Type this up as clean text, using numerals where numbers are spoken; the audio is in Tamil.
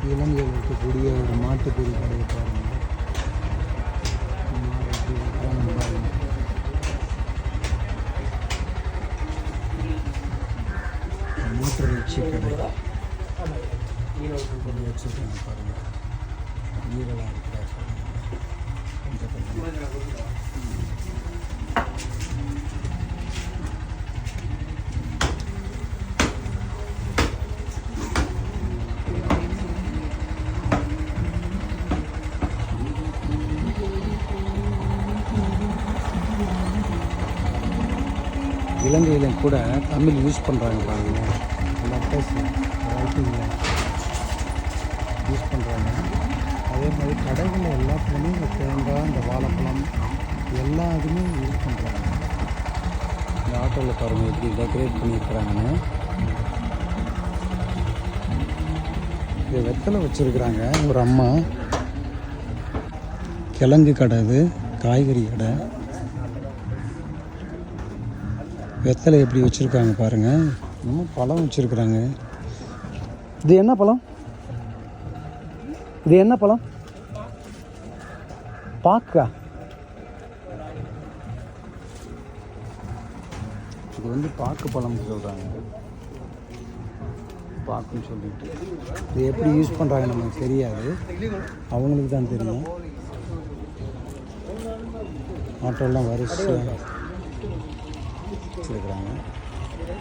இலங்கையில் இருக்கக்கூடிய ஒரு மாட்டுக்கறி கடையை பாருங்கள். மூட்டரிச்சி கடை வச்சுருக்காங்க பாருங்கள். ஈரலாக இருக்கிறா கொஞ்சம் இலங்கையில் கூட தமிழ் யூஸ் பண்ணுறாங்க பாருங்கள். லெட்டர்ஸ் ரைட்டிங்கில் யூஸ் பண்ணுறாங்க. அதே மாதிரி கடைகளில் எல்லாத்துலேயுமே இந்த தேங்காய், இந்த வாழைப்பழம் எல்லா இதுவுமே யூஸ் பண்ணுறாங்க. இந்த ஆட்டோவில் பாருங்கள் எப்படி டெக்கரேட் பண்ணியிருக்கிறாங்கன்னு. இது வெத்தலை வச்சுருக்குறாங்க ஒரு அம்மா. கிழங்கு கடை, இது காய்கறி கடை. வெத்தலை எப்படி வச்சுருக்காங்க பாருங்கள். இன்னும் பழம் வச்சுருக்குறாங்க. இது என்ன பழம்? இது என்ன பழம்? பாக்கா? இது வந்து பாக்கு பழம்னு சொல்கிறாங்க. பாக்குன்னு சொல்லிட்டு இது எப்படி யூஸ் பண்ணுறாங்க நமக்கு தெரியாது, அவங்களுக்கு தான் தெரியும். ஆட்டோலாம் வரிசையாக வச்சுருக்குறாங்க.